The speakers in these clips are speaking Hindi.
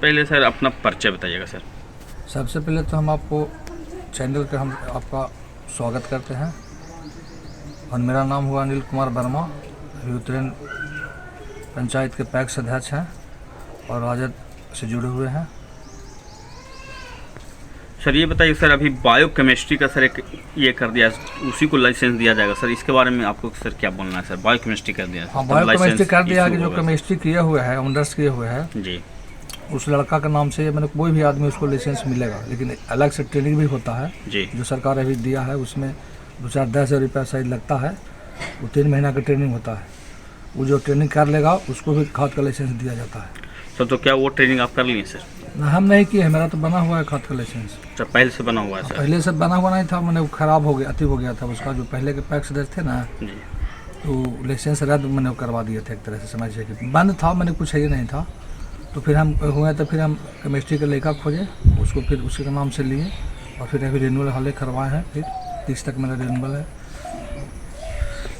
पहले सर अपना परिचय बताइएगा सर। सबसे पहले तो हम आपको चैनल पे हम आपका स्वागत करते हैं और मेरा नाम हुआ अनिल कुमार वर्मा, उत्तरायण पंचायत के पैक्स अध्यक्ष हैं और राजद से जुड़े हुए हैं। सर ये बताइए सर, अभी बायोकेमिस्ट्री का सर एक ये कर दिया, उसी को लाइसेंस दिया जाएगा सर, इसके बारे में आपको सर क्या बोलना है सर? बायोकेमिस्ट्री कर दिया, हाँ बायोकेमिस्ट्री कर दिया कि जो केमिस्ट्री किए हुए हैं, ऑनर्स किए हुए हैं जी, उस लड़का के नाम से मैंने कोई भी आदमी उसको लाइसेंस मिलेगा, लेकिन अलग से ट्रेनिंग भी होता है जी, जो सरकार अभी दिया है। उसमें 2-10 रुपया शायद लगता है, वो 3 महीना का ट्रेनिंग होता है। वो जो ट्रेनिंग कर लेगा उसको भी खाद का लाइसेंस दिया जाता है। सर तो क्या वो ट्रेनिंग आप कर लिए सर? हम नहीं किए हैं, मेरा तो बना हुआ है खाद का लाइसेंस। अच्छा, पहले से बना हुआ है सर? पहले से बना हुआ नहीं था, मैंने वो ख़राब हो गया, अति हो गया था उसका। जो पहले के पैक्स थे ना, जी, तो लाइसेंस रद्द मैंने करवा दिए थे एक तरह से, समझिए कि बंद था, मैंने कुछ ये नहीं था। तो फिर हम हुए तो फिर हम केमिस्ट्री का लेखा खोजे, उसको फिर उसी के नाम से लिए और फिर अभी रिन्यूअल हाल करवाए हैं। फिर 30 तक मेरा रिन्यूअल है।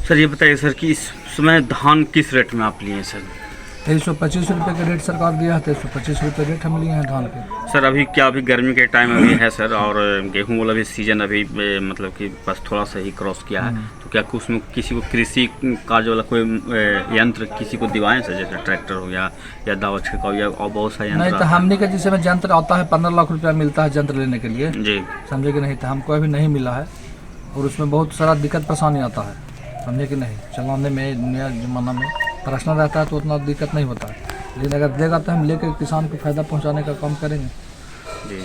सर ये बताइए सर कि इस समय धान किस रेट में आप लिए हैं सर? 2325 रुपये का रेट सरकार दिया है, 2325 रुपये रेट हम लिए हैं धान के। सर अभी क्या, अभी गर्मी के टाइम अभी है सर, और गेहूं वाला भी सीजन अभी मतलब कि बस थोड़ा सा ही क्रॉस किया है, तो क्या उसमें किसी को कृषि कार्य वाला कोई यंत्र किसी को दिवाएं सर, जैसे ट्रैक्टर हो गया या दावा छिड़काव या और बहुत सा यंत्र? नहीं, तो हमने का जिसमें यंत्र आता है 15 लाख रुपया मिलता है यंत्र लेने के लिए जी, समझे कि नहीं, तो हमको अभी नहीं मिला है और उसमें बहुत सारा दिक्कत परेशानी आता है, समझे कि नहीं। चलाने में नया ज़माना में पर्सनल रहता है तो उतना दिक्कत नहीं होता है, लेकिन अगर देगा तो हम लेकर किसान को फ़ायदा पहुंचाने का काम करेंगे। जी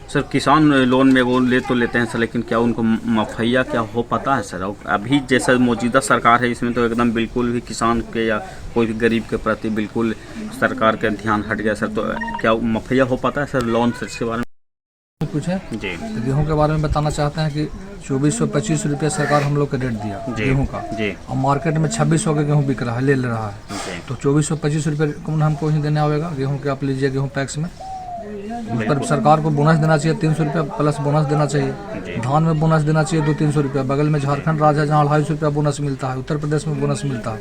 सर, किसान लोन में वो ले तो लेते हैं सर, लेकिन क्या उनको मुहैया क्या हो पाता है सर? अभी जैसा मौजूदा सरकार है इसमें तो एकदम बिल्कुल भी किसान के या कोई भी गरीब के प्रति बिल्कुल सरकार का ध्यान हट गया सर, तो क्या मुहैया हो पाता है सर लोन सर? इसके बारे में कुछ है जी, तो गेहूं के बारे में बताना चाहते हैं कि 2425 रुपये सरकार हम लोग का रेट दिया गेहूं का जी, और मार्केट में 2600 का गेहूं बिक रहा है, ले रहा है, जी, तो 2425 रुपये कौन हमको ही देने आवेगा गेहूं के? आप लीजिए गेहूं पैक्स में, उस पर सरकार को बोनस देना चाहिए, 300 रुपया प्लस बोनस देना चाहिए। धान में बोनस देना चाहिए 200-300 रुपया। बगल में झारखंड राज्य है जहाँ 250 रुपया बोनस मिलता है, उत्तर प्रदेश में बोनस मिलता है।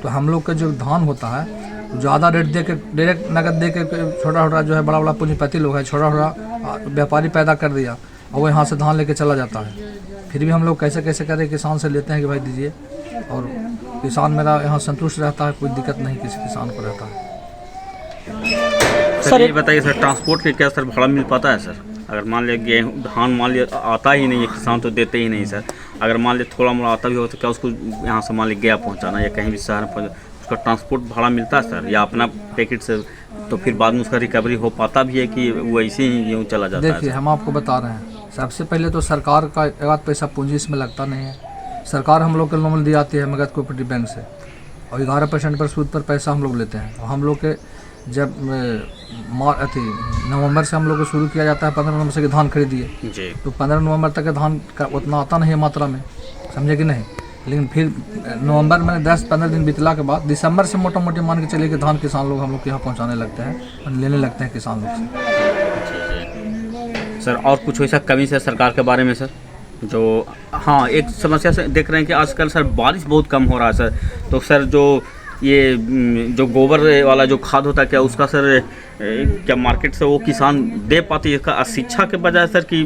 तो हम लोग का जो धान होता है ज़्यादा रेट दे के, डायरेक्ट नगद दे के, छोटा छोटा जो है बड़ा बड़ा पूंजीपति लोग है, छोटा छोटा व्यापारी पैदा कर दिया और वो यहाँ से धान लेके चला जाता है। फिर भी हम लोग कैसे कैसे करें, किसान से लेते हैं कि भाई दीजिए, और किसान मेरा यहाँ संतुष्ट रहता है, कोई दिक्कत नहीं किसी किसान को रहता है। सर ये बताइए सर, ट्रांसपोर्ट के क्या सर भाड़ा मिल पाता है सर? अगर मान लिया गेहूँ धान मान लिया आता ही नहीं है, किसान तो देते ही नहीं सर, अगर मान लिया थोड़ा मोड़ा आता भी हो तो क्या उसको यहाँ से मान लिया गया पहुँचाना या कहीं भी शहर में उसका ट्रांसपोर्ट भाड़ा मिलता है सर, या अपना पैकेट से, तो फिर बाद में उसका रिकवरी हो पाता भी है कि वो ऐसे ही गेहूँ चला जाता है? देखिए हम आपको बता रहे हैं, सबसे पहले तो सरकार का एक आध पैसा पूंजी इसमें लगता नहीं है। सरकार हम लोग के लोन दी आती है मगध कोऑपरेटिव बैंक से और 11% पर सूद पर पैसा हम लोग लेते हैं। और हम लोग के जब नवंबर से हम लोग को शुरू किया जाता है, 15 नवंबर से धान खरीदिए जी, तो 15 नवंबर तक के धान का उतना आता नहीं है मात्रा में, समझे कि नहीं। लेकिन फिर नवंबर में 10-15 दिन बीतला के बाद दिसंबर से मोटा मोटी मान के चलिए कि धान किसान लोग हम लोग के यहाँ पहुँचाने लगते हैं और लेने लगते हैं किसान लोग से। सर और कुछ वैसा कमी है सरकार के बारे में सर? जो हाँ, एक समस्या से देख रहे हैं कि आजकल सर बारिश बहुत कम हो रहा है सर, तो सर जो गोबर वाला जो खाद होता है क्या उसका सर क्या मार्केट से वो किसान दे पाते हैं? इसका शिक्षा के बजाय सर कि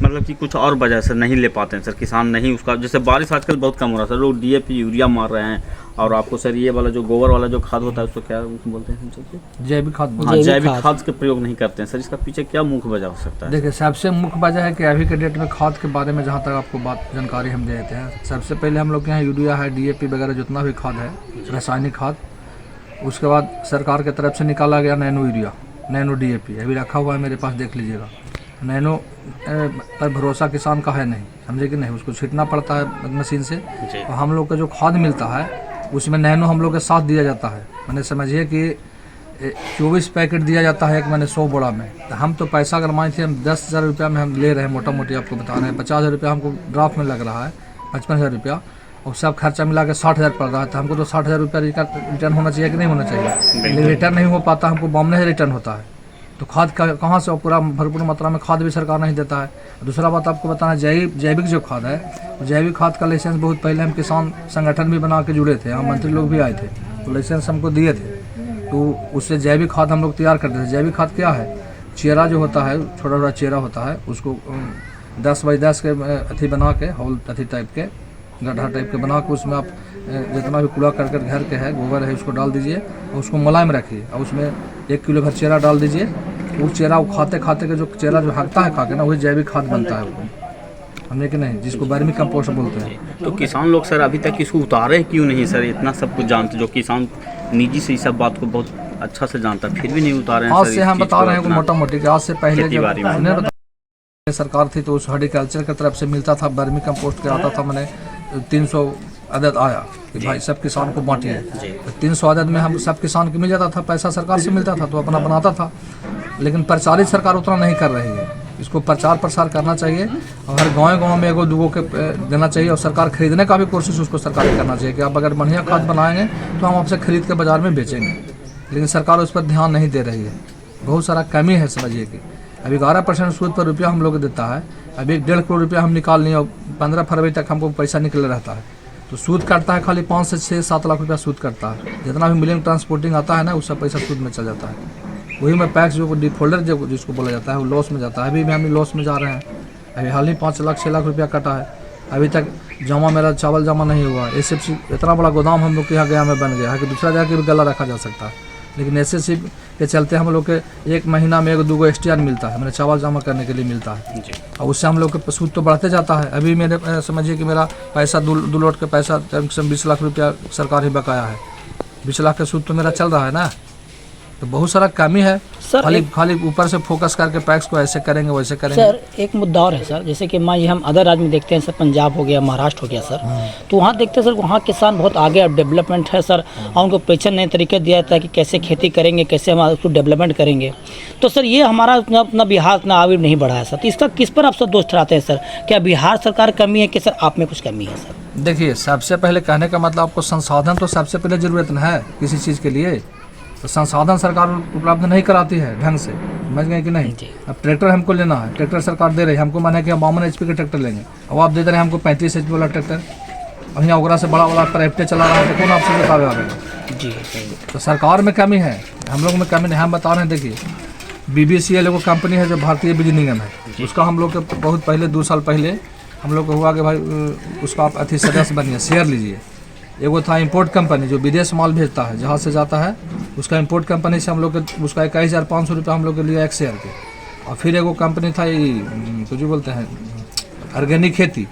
मतलब कि कुछ और वजह से नहीं ले पाते हैं सर किसान? नहीं उसका, जैसे बारिश आजकल बहुत कम हो रहा है सर, लोग DAP यूरिया मार रहे हैं, और आपको सर ये वाला जो गोबर वाला जो खाद होता है उसको क्या बोलते हैं सर? जैविक खाद। हाँ, जैविक खाद के प्रयोग नहीं करते हैं सर, इसका पीछे क्या मुख्य वजह हो सकता है? देखिए सबसे मुख्य वजह है कि अभी के डेट में खाद के बारे में जहाँ तक आपको जानकारी हम दे देते हैं, सबसे पहले हम लोग के यहाँ यूरिया है, DAP वगैरह जितना भी खाद है रासायनिक खाद, उसके बाद सरकार की तरफ से निकाला गया नैनो यूरिया, नैनो DAP अभी रखा हुआ है मेरे पास, देख लीजिएगा। नैनो पर भरोसा किसान का है नहीं, समझे कि नहीं, उसको छींटना पड़ता है मशीन से। और हम लोग का जो खाद मिलता है उसमें नैनो हम लोग के साथ दिया जाता है, मैंने समझिए कि 24 पैकेट दिया जाता है एक मैंने 100 बोरा में। तो हम तो पैसा अगर मान थे हम 10,000 रुपया में हम ले रहे हैं, मोटा मोटी आपको बता रहे हैं, 50,000 रुपया हमको ड्राफ्ट में लग रहा है, 55,000 रुपया, और सब खर्चा मिला के 60,000 पड़ रहा है। तो हमको तो 60,000 रुपया रिटर्न होना चाहिए कि नहीं होना चाहिए? लेकिन रिटर्न नहीं हो पाता, हमको बॉम्बे से रिटर्न होता है। तो खाद का कहाँ से पूरा भरपूर मात्रा में खाद भी सरकार नहीं देता है। दूसरा बात आपको बताना, जैविक जो खाद है, जैविक खाद का लाइसेंस बहुत पहले हम किसान संगठन भी बना के जुड़े थे, यहाँ मंत्री लोग भी आए थे, तो लाइसेंस हमको दिए थे। तो उससे जैविक खाद हम लोग तैयार करते थे। जैविक खाद क्या है, चेरा जो होता है, छोटा छोटा चेरा होता है, उसको 10x10 के अथी बना के, होल अथी टाइप के, गड्ढा टाइप के बना के उसमें आप जितना भी कूड़ा करकट घर के है, गोबर है, उसको डाल दीजिए और उसको मुलायम रखिए और उसमें 1 किलो भर चेरा डाल दीजिए। वो चेरा वो खाते खाते के जो चेरा जो हकता है खा के ना, वही जैविक खाद बनता है वो, हमने कि नहीं, जिसको वर्मी कंपोस्ट बोलते हैं। तो किसान लोग सर अभी तक इसको उतारे क्यों नहीं सर? इतना सब कुछ जानते, जो किसान निजी से इस सब बात को बहुत अच्छा से जानता है, फिर भी नहीं उतारे हैं आज सर से इस हम चीज़ बता को रहे हैं अपना मोटा मोटी कि आज से पहले जब खेती-बाड़ी में। उन्हें बता सरकार थी तो उस हॉर्टिकल्चर की तरफ से मिलता था, वर्मी कंपोस्ट के आता था, मैंने 300 अदद आया कि भाई सब किसान को बांटिए। तो 300 अदद में हम सब किसान को मिल जाता था, पैसा सरकार से मिलता था तो अपना बनाता था। लेकिन प्रचारित सरकार उतना नहीं कर रही है, इसको प्रचार प्रसार करना चाहिए और हर गाँव में एगो दूगो के देना चाहिए और सरकार खरीदने का भी कोशिश उसको सरकार को करना चाहिए कि आप अगर बढ़िया खाद बनाएंगे तो हम आपसे खरीद के बाज़ार में बेचेंगे। लेकिन सरकार उस पर ध्यान नहीं दे रही है, बहुत सारा कमी है समझिए कि अभी 11% सूद पर रुपया हम लोग देता है। अभी 1.5 करोड़ रुपया हम निकाल लिए और 15 फरवरी तक हमको पैसा निकल रहता है, तो सूद काटता है खाली 5 से 6-7 लाख रुपया सूद काटता है। जितना भी मिलिंग ट्रांसपोर्टिंग आता है ना, उसका पैसा सूद में चल जाता है। वही में पैक्स जो डिफॉल्टर जो जिसको बोला जाता है वो लॉस में जाता है। अभी भी हम लॉस में जा रहे हैं। अभी हाल ही 5 लाख 6 लाख रुपया कटा है, अभी तक जमा मेरा चावल जमा नहीं हुआ। SFC इतना बड़ा गोदाम हम लोग के यहाँ गया में बन गया है कि दूसरा जगह भी गला रखा जा सकता है, लेकिन SSC के चलते हम लोग के 1 महीना में 1-2 STR मिलता है, मैंने चावल जमा करने के लिए मिलता है और उससे हम लोग के सूद तो बढ़ते जाता है। अभी मेरे समझिए कि मेरा पैसा 2 लोट के पैसा 20 लाख रुपया सरकार ही बकाया है, 20 लाख का सूद तो मेरा चल रहा है ना। तो बहुत सारा कमी है सर। खाली ऊपर से फोकस करके पैक्स को ऐसे करेंगे वैसे करेंगे। सर एक मुद्दा और है सर, जैसे कि मान लीजिए हम अदर राज्य में देखते हैं सर, पंजाब हो गया, महाराष्ट्र हो गया सर, तो वहाँ देखते हैं सर वहाँ किसान बहुत आगे अब डेवलपमेंट है सर, और उनको पेचन नए तरीके दिया जाता है कि कैसे खेती करेंगे, कैसे हम उसको डेवलपमेंट करेंगे। तो सर ये हमारा अपना बिहार उतना आगे नहीं बढ़ा है सर, तो इसका किस पर आप सब दोष ठहराते हैं सर? क्या बिहार सरकार कमी है कि सर आप में कुछ कमी है सर? देखिए, सबसे पहले कहने का मतलब आपको संसाधन तो सबसे पहले ज़रूरत है किसी चीज़ के लिए, तो संसाधन सरकार उपलब्ध नहीं कराती है ढंग से, समझ गए कि नहीं। अब ट्रैक्टर हमको लेना है, ट्रैक्टर सरकार दे रही है, हमको माना है कि हम 52 HP के ट्रैक्टर लेंगे, अब आप दे दे रहे हैं हमको 35 HP वाला ट्रैक्टर, और यहाँ ओकरा से बड़ा बड़ा प्राइवेट चला रहा है, तो कौन आपसे बतावे आगे? जी तो सरकार में कमी है, हम लोग में कमी नहीं। हम बता रहे हैं, देखिए BBCL एगो कंपनी है जो भारतीय बिजली निगम है, उसका हम लोग के बहुत पहले 2 साल पहले हम लोग को हुआ कि भाई उसका आप अति सदस्य बनिए, शेयर लीजिए। एगो था इंपोर्ट कंपनी जो विदेश माल भेजता है, जहाँ से जाता है, उसका इंपोर्ट कंपनी से हम लोग के उसका 21,500 रुपया हम लोग के लिए 1 शेयर के। और फिर एगो कंपनी था ये तो जो बोलते हैं ऑर्गेनिक खेती,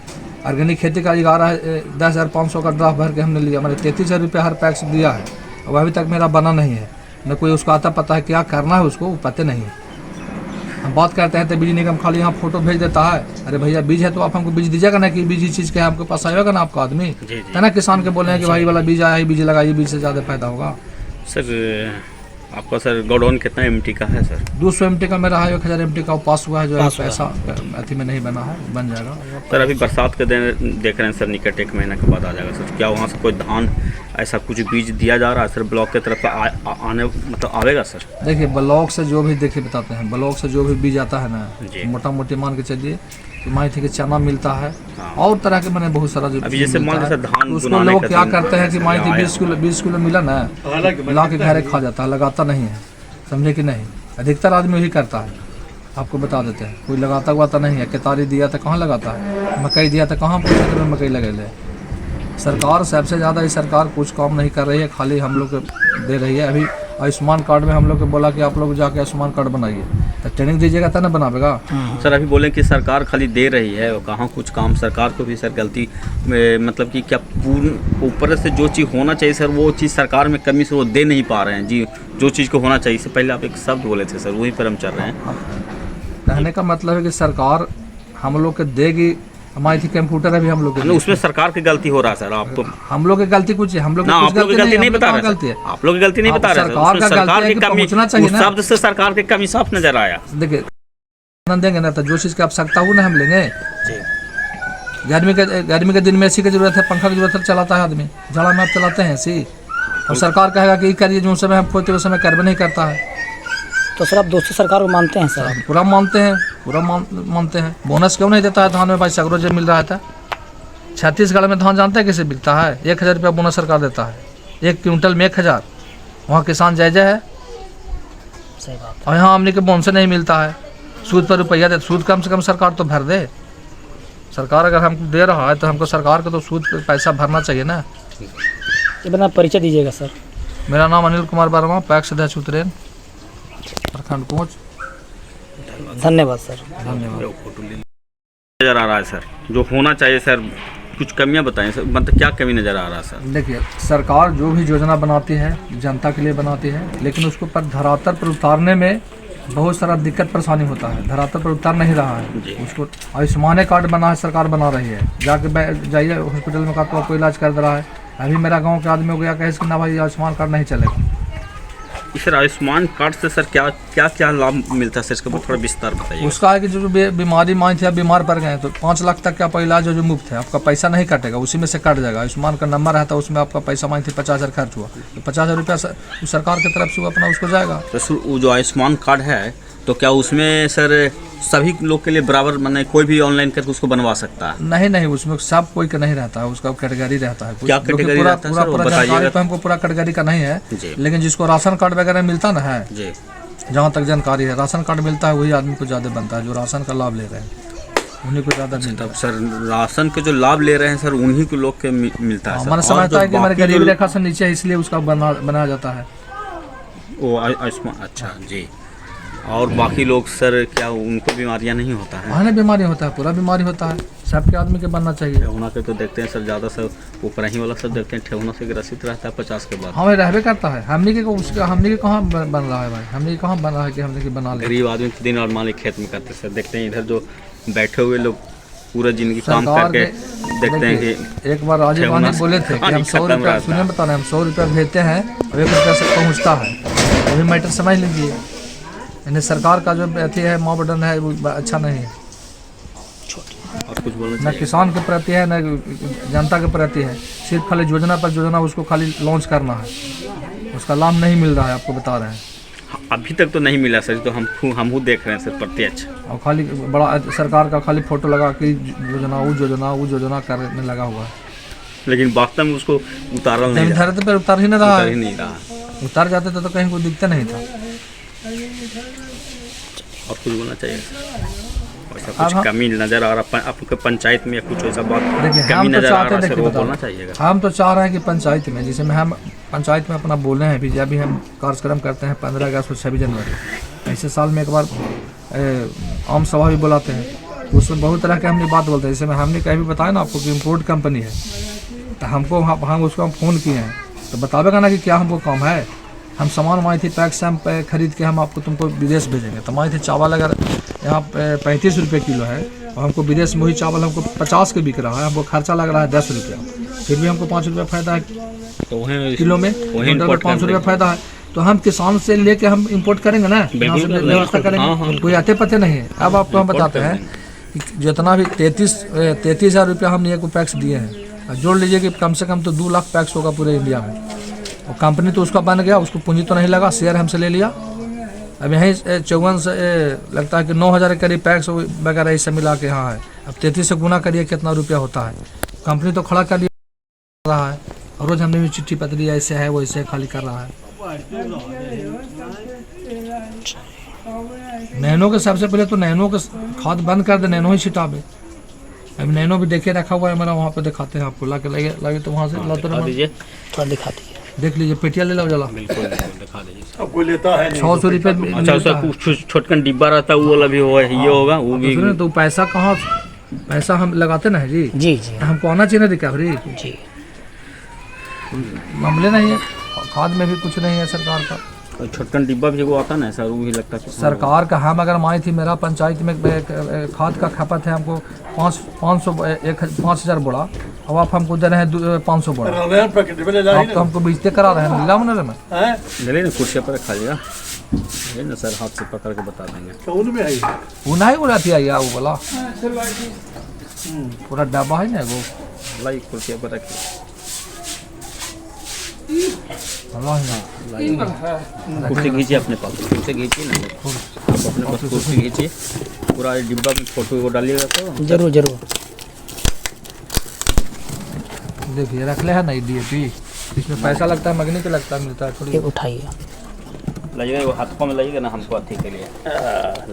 ऑर्गेनिक खेती का 10,500 का ड्राफ्ट भर के हमने लिया, मैंने 33,000 रुपया हर पैक्स दिया है, और अभी तक मेरा बना नहीं है, न कोई उसका आता पता है क्या करना है उसको, पता नहीं है। हम बात करते हैं तो बिजली निगम खाली यहाँ फोटो भेज देता है, अरे भैया बीज है तो आप हमको बीज दीजिएगा ना, कि बीज इस चीज़ के आपके पास आएगा ना आपका आदमी, है ना। किसान के बोले हैं कि भाई वाला बीज आया है, बीज लगाइए, बीज से ज़्यादा फायदा होगा। सर आपका सर गोडाउन कितना MT का है सर? 200 MT का मेरा है, 1000 MT का पास हुआ है, जो है पैसा अति में नहीं बना है, बन जाएगा सर। अभी बरसात के दिन देख रहे हैं सर, निकट 1 महीने के बाद आ जाएगा सर, क्या वहाँ से कोई धान ऐसा कुछ बीज दिया जा रहा है सर ब्लॉक की तरफ से आने मतलब आवेगा सर? देखिए, ब्लॉक से जो भी देखिए बताते हैं, ब्लॉक से जो भी बीज आता है ना, मोटा मोटी मान के चलिए तो मान थी कि चना मिलता है और तरह के मैंने बहुत सारा जो अभी जैसे मान लीजिए धान तो उसको लोग क्या करते हैं कि मान थी 20 किलो मिला ना, ला के घर खा जाता है, लगाता नहीं है, समझे कि नहीं। अधिकतर आदमी वही करता है, आपको बता देते हैं, कोई लगाता हुआ तो नहीं है। केतारी दिया तो कहाँ लगाता है, मकई दिया तो कहाँ पूछे में मकई लगे ले। सरकार सबसे ज़्यादा ही सरकार कुछ काम नहीं कर रही है, खाली हम लोग दे रही है। अभी आयुष्मान कार्ड में हम लोग को बोला कि आप लोग जाके आयुष्मान कार्ड बनाइए, तो ट्रेनिंग दीजिएगा तब ना बनावेगा। सर अभी बोले कि सरकार खाली दे रही है, कहाँ कुछ काम सरकार को भी सर गलती मतलब कि क्या पूर्ण ऊपर से जो चीज़ होना चाहिए सर, वो चीज़ सरकार में कमी से वो दे नहीं पा रहे हैं जी, जो चीज़ को होना चाहिए। इससे पहले आप एक शब्द बोले थे सर, वहीं पर हम चल रहे हैं। कहने का मतलब है कि सरकार हम लोग को देगी, हमारी थी कंप्यूटर अभी हम लोग उसमें सरकार की गलती हो रहा है सर। आप तो हम लोग की गलती कुछ है, हम लोग आप लोग की गलती नहीं बता रहे, गलती है आप लोग की गलती नहीं बता रहे, सरकार की कमी, उस शब्द से सरकार की कमी साफ नजर आया। देखिए देंगे ना तो जो चीज़ की आवश्यकता हो ना हम लेंगे। गर्मी के दिन में एसी की जरूरत है, पंखा की जरूरत है, चलाता है आदमी, जाड़ा में आप चलाते हैं एसी, और सरकार कहेगा कि करिए, जो समय हम खोते उस समय कार्य नहीं करता है। तो सर आप दोस्तों सरकार को मानते हैं सर? पूरा मानते हैं, पूरा मानते हैं। बोनस क्यों नहीं देता है धान में भाई? सगरो जब मिल रहा था, छत्तीसगढ़ में धान जानते हैं कैसे बिकता है? 1,000 रुपया बोनस सरकार देता है, 1 क्विंटल में 1,000, वहाँ किसान जय जय है, सही बात और यहाँ हमने के बोन से नहीं मिलता है, सूद पर रुपया दे, सूद कम से कम सरकार तो भर दे। सरकार अगर हमको दे रहा है तो हमको सरकार को तो सूद पे पैसा भरना चाहिए ना। है। ये बना परिचय दीजिएगा सर। मेरा नाम अनिल कुमार वर्मा, पैक्स अध्यक्ष उतरेन, प्रखंड कोच। धन्यवाद सर। धन्यवाद। नज़र आ रहा है सर, जो होना चाहिए सर, कुछ कमियां बताएं सर, मतलब क्या कमी नज़र आ रहा है सर? देखिए, सरकार जो भी योजना बनाती है जनता के लिए बनाती है, लेकिन उसको पर धरातल पर उतारने में बहुत सारा दिक्कत परेशानी होता है। धरातल पर उतार नहीं रहा जी। है। उसको आयुष्मान कार्ड बना है, सरकार बना रही है, जाके जाइए हॉस्पिटल में का तो आपको इलाज कर दे रहा है। अभी मेरा गांव के आदमी हो गया कहे कि ना भाई आयुष्मान कार्ड नहीं चलेगा। सर आयुष्मान कार्ड से सर क्या क्या क्या लाभ मिलता है सर, इसके ऊपर थोड़ा विस्तार बताइए। उसका है कि जो बीमारी मान थी, आप बीमार पड़ गए तो 5 लाख तक का आपका इलाज जो मुफ्त है, आपका पैसा नहीं कटेगा, उसी में से कट जाएगा। आयुष्मान का नंबर रहता है, उसमें आपका पैसा मान थी 50,000 खर्च हुआ तो 50,000 रुपया सरकार की तरफ से वो अपना उसको जाएगा। तो सर वो जो आयुष्मान कार्ड है तो क्या उसमें सर सभी लोग के लिए बराबर, माने कोई भी ऑनलाइन करके उसको बनवा सकता है? नहीं, उसमें सब कोई का नहीं रहता है, उसका कैटेगरी रहता है। क्या कैटेगरी रहता है सर, वो बताइएगा तो हमको पूरा कैटेगरी का नहीं है जी। लेकिन जिसको राशन कार्ड वगैरह मिलता ना है, जी, जहाँ तक जानकारी है, राशन कार्ड मिलता है वही आदमी को ज़्यादा बनता है, जो राशन का लाभ ले रहे हैं उन्हीं को ज़्यादा मिलता है। तब सर राशन के जो लाभ ले रहे हैं सर उन्हीं को लोग के मिलता है सर। हमारा और समझता जो है कि हमारे बाकी गरीबी जो- रेखा से नीचे है, इसलिए उसका बनाया जाता है। वो आयुष्मान, अच्छा जी। और बाकी लोग सर क्या उनको बीमारियां नहीं होता है? वहाँ बीमारी होता है, पूरा बीमारी होता है, सबके आदमी के बनना चाहिए। ठेहुना के तो देखते हैं सर ज़्यादा सर, ऊपर ही वाला सब देखते हैं ठेहुना से ग्रसित रहता है 50 के बाद। हाँ भाई, रहबे करता है। हमने के कहाँ बन रहा है भाई, हमने के कहाँ बन रहा है कि हमने के बना ले। गरीब आदमी दिन और मालिक खेत में करते सर, देखते हैं इधर जो बैठे हुए लोग पूरा जिंदगी काम सरकार करके के- देखते हैं देखिए, कि एक बार राजीव ठेहुना गांधी बोले थे कि हम 100 खत्म रुपया, रहता सुनिए है। बता रहे हैं, हम 100 रुपया भेजते हैं और 1 रुपया से पहुँचता है, अभी मैटर समझ लीजिए। यानी सरकार का जो अथी है मापदंड है वो अच्छा नहीं है, और कुछ बोलना न चाहिए? किसान के प्रति है न जनता के प्रति है। सिर्फ खाली योजना पर योजना उसको खाली लॉन्च करना है, उसका लाभ नहीं मिल रहा है, आपको बता रहे हैं। अभी तक तो नहीं मिला सर, तो हम देख रहे हैं सर प्रत्यक्ष। और खाली बड़ा सरकार का खाली फोटो लगा कि वो योजना करने लगा हुआ है, लेकिन वास्तव में उसको उतारा नहीं लेकिन रहा, धरती पर उतार ही नहीं रहा उतार ही है। नहीं रहा। उतार जाते तो कहीं कोई दिखता नहीं था। और कुछ बोलना चाहिए सर? ऐसा अब कुछ हम- कमी नज़र आ रहा आपके पंचायत में या कुछ ऐसा बात देखिए, कमी हम तो नज़र आ चाहते रहा हैं, सर, देखिए वो बताओ, बोलना चाहिए? हम तो चाह रहे हैं कि पंचायत में, जिसे में हम पंचायत में अपना बोले हैं, जब भी हम कार्यक्रम करते हैं 15 अगस्त और 26 जनवरी, ऐसे साल में एक बार आम सभा भी बुलाते हैं, तो उसमें बहुत तरह के हमने बात बोलते हैं। जैसे में हमने कहीं भी बताया ना आपको कि इम्पोर्ट कंपनी है, तो हमको हम उसको फ़ोन किए हैं तो बतावेगा ना कि क्या हमको काम है। हम सामान माई थी पैक से हम खरीद के हम आपको तुमको विदेश भेजेंगे, तो माई थी चावल अगर यहाँ 35 रुपये किलो है और हमको विदेश में वही चावल हमको 50 के बिक रहा है, हमको खर्चा लग रहा है 10 रुपया, फिर भी हमको 5 रुपया फायदा है तो वहीं किलो में, वहीं टोटल import 500 रुपया कर फायदा है। तो हम किसान से लेके हम इंपोर्ट करेंगे ना, यहाँ से बिल्कुल, व्यवस्था बिल्कुल। हाँ, करेंगे, हाँ। कोई आते पते नहीं है। अब आपको हम बताते हैं कि जितना भी 33,000 रुपया हमने एक पैक्स दिए हैं, और जोड़ लीजिए कि कम से कम तो 2 लाख पैक्स होगा पूरे इंडिया में। और कंपनी तो उसका बन गया, उसको पूंजी तो नहीं लगा, शेयर हमसे ले लिया। अब यहीं 54 से लगता है कि 9,000 के करीब पैक्स वगैरह इससे मिला के यहाँ है। अब 33 से गुना करिए कितना रुपया होता है। कंपनी तो खड़ा कर लिया रहा है, और रोज हमने भी चिट्ठी पत्री ऐसे है वैसे खाली कर रहा है। नैनो के सबसे पहले तो नैनो के खाद बंद कर दे, नैनो ही छिटावे। अभी नैनो भी देखे रखा हुआ है हमारा, वहाँ पे दिखाते हैं आपको, लाके लगे तो वहाँ से लाते दिखा रहो, दीजिए, थोड़ा दिखा दीजिए। देख लीजिए, पेटिया ले लो जला, बिल्कुल दिखा दीजिए। 600 रुपये अच्छा उसका कुछ छोटकन डिब्बा रहता है वो वाला भी होगा, ये होगा वो भी। तो पैसा कहाँ, पैसा हम लगाते ना है जी, जी जी तो हमको आना चाहिए ना रिकवरी। जी। मामले नहीं है, खाद में भी कुछ नहीं है सरकार का। छोटकन डिब्बा भी वो आता ना सर, वो भी लगता है सरकार का हम अगर मानी थी, मेरा पंचायत में खाद का खपत है हमको 5,000 बोरा, अब आप हमको दे रहे हैं 500 बोरा, आप तो हमको बेचते करा रहे हैं नीलाम में। ले ना कुर्सी पर रखा जाएगा, ये ना सर हाथ से पकड़ के बता देंगे। वो नहीं बोला थी यार, वो बोला पूरा डब्बा है ना वो, लाई कुर्सी पर रखिए, कुर्सी खींचिए अपने पास, कुर्सी खींचिए ना आप अपने पास कुर्सी खींचिए, पूरा डिब्बा में फोटो वो डालिएगा तो जरूर जरूर। देखिए रख ले है ना DAP, इसमें पैसा लगता है, मगनी का लगता है, मिलता है ये थोड़ी। उठाइए। लगेगा वो हाथों में लगेगा ना हमको अथी के लिए।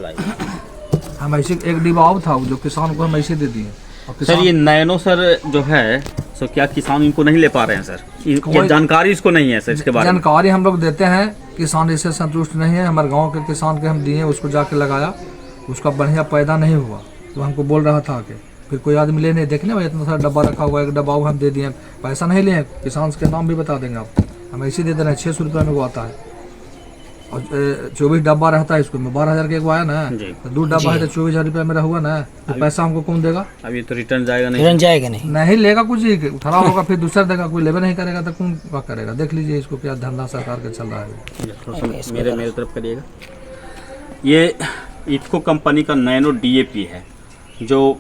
लाइए हम ऐसे एक डिब्बा और था जो किसान को हम ऐसे दे दिए। और सर, किसान ये नैनो सर जो है सो क्या किसान इनको नहीं ले पा रहे हैं सर? ये कोई- जानकारी इसको नहीं है सर इसके बारे में। जानकारी हम लोग देते हैं, किसान इससे संतुष्ट नहीं है। हमारे गांव के किसान के हम दिए, उसको जाके लगाया, उसका बढ़िया पैदा नहीं हुआ। वो हमको बोल रहा था कि फिर कोई आदमी ले नहीं, देखने भाई इतना सारा डब्बा रखा हुआ है, एक डब्बा हम दे दिए, पैसा नहीं लिए, किसान के नाम भी बता देंगे आपको। हम ऐसे दे दे रहे हैं, 600 रुपये में वो आता है और 24 डब्बा रहता है इसको में, 12,000 के एक वो आया ना, जी। तो 2 डब्बा है तो 24,000 रुपये मेरा हुआ ना, तो पैसा हमको कौन देगा? अब ये तो रिटर्न जाएगा नहीं। रन जाएगा नहीं। नहीं लेगा कुछ ही, खराब होगा फिर दूसरा देगा, कोई लेवे नहीं करेगा तो कौन क्या करेगा? देख लीजिए इसको क्या धंधा सरकार के चल रहा है। थोड़ा सा मेरे तरफ करिएगा। ये इफ्को कंपनी का नैनो डीएपी है, जो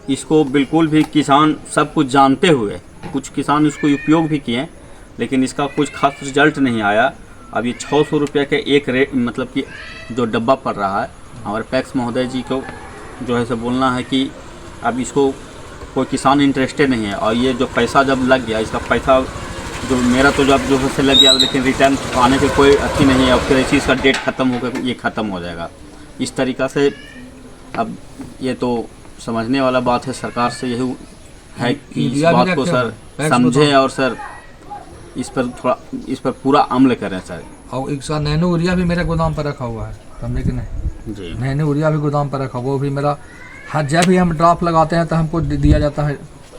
इसको बिल्कुल भी किसान सब कुछ जानते हुए, कुछ किसान इसको उपयोग भी किए, लेकिन इसका कुछ खास रिजल्ट नहीं आया। अब ये 600 रुपये के एक रेट, मतलब कि जो डब्बा पड़ रहा है, हमारे पैक्स महोदय जी को जो है सो बोलना है कि अब इसको कोई किसान इंटरेस्टेड नहीं है। और ये जो पैसा जब लग गया, इसका पैसा जो मेरा तो जब जो है से लग गया, लेकिन रिटर्न आने की कोई अच्छी नहीं है। और फिर ऐसी इसका डेट ख़त्म होकर ये ख़त्म हो जाएगा। इस तरीक़ा से अब ये तो समझने वाला बात है, सरकार से यही है कि इस मीडिया भी बात को रखते सर हैं, पैक्स समझें और सर इस पर पूरा अमल करें सर। और एक साथ नैनो यूरिया भी मेरे गोदाम पर रखा हुआ है, समझे कि नहीं? जी नैनो यूरिया भी गोदाम पर रखा, वो भी मेरा हर जब भी हम ड्राफ्ट लगाते हैं तो हमको दिया जाता है,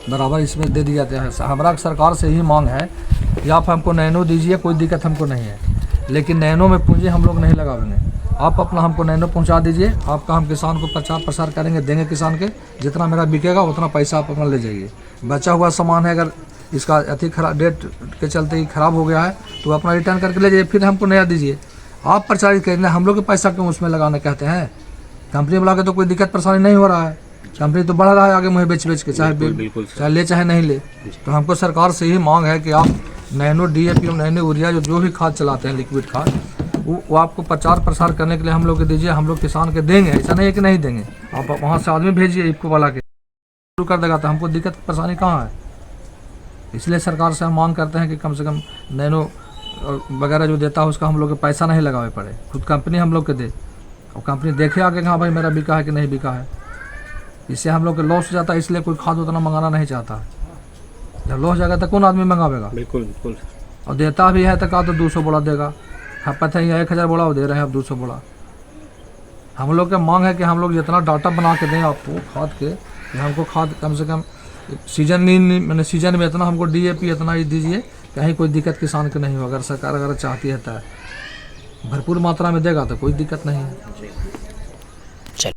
बराबर इसमें दे दिया जाता है। हमारा सरकार से ही मांग है कि आप हमको नैनो दीजिए, कोई दिक्कत हमको नहीं है, लेकिन नैनो में पूंजी हम लोग नहीं लगाएंगे। आप अपना हमको नैनो पहुंचा दीजिए, आपका हम किसान को प्रचार प्रसार करेंगे, देंगे किसान के, जितना मेरा बिकेगा उतना पैसा आप अपना ले जाइए। बचा हुआ सामान है, अगर इसका अति खराब डेट के चलते ही खराब हो गया है तो अपना रिटर्न करके ले जाइए, फिर हमको नया दीजिए। आप प्रचारित करेंगे, हम लोग के पैसा क्यों उसमें लगाना कहते हैं? कंपनी वाला के तो कोई दिक्कत परेशानी नहीं हो रहा है, कंपनी तो बढ़ रहा है आगे मुझे बेच के, चाहे बिल्कुल चाहे ले चाहे नहीं ले। तो हमको सरकार से ही मांग है कि आप नैनो डीएपी और नैनो यूरिया जो भी खाद चलाते हैं, लिक्विड खाद, वो आपको प्रचार प्रसार करने के लिए हम लोग के दीजिए, हम लोग किसान के देंगे। ऐसा नहीं है कि नहीं देंगे, आप वहाँ से आदमी भेजिए इफ्को वाला के, शुरू कर देगा तो हमको दिक्कत परेशानी कहाँ है? इसलिए सरकार से हम मांग करते हैं कि कम से कम नैनो वगैरह जो देता है उसका हम लोग के पैसा नहीं लगावे पड़े, खुद कंपनी हम लोग के दे, और कंपनी देखे आगे हाँ भाई मेरा बिका है कि नहीं बिका है। इससे हम लोग के लॉस हो जाता है, इसलिए कोई खाद उतना मंगाना नहीं चाहता। जब लॉस जाएगा तो कौन आदमी मंगावेगा? बिल्कुल बिल्कुल। और देता भी है तो कहा तो 200 बोला देगा, हाँ पता ही 1000 बोला वो दे रहे हैं, अब 200 बोला। हम लोग का मांग है कि हम लोग जितना डाटा बना के दें आपको खाद के, कि हमको खाद कम से कम सीजन नहीं, मैंने सीजन में इतना हमको डीएपी इतना ही दीजिए, कहीं कोई दिक्कत किसान के नहीं हो। अगर सरकार अगर चाहती है तो भरपूर मात्रा में देगा तो कोई दिक्कत नहीं है।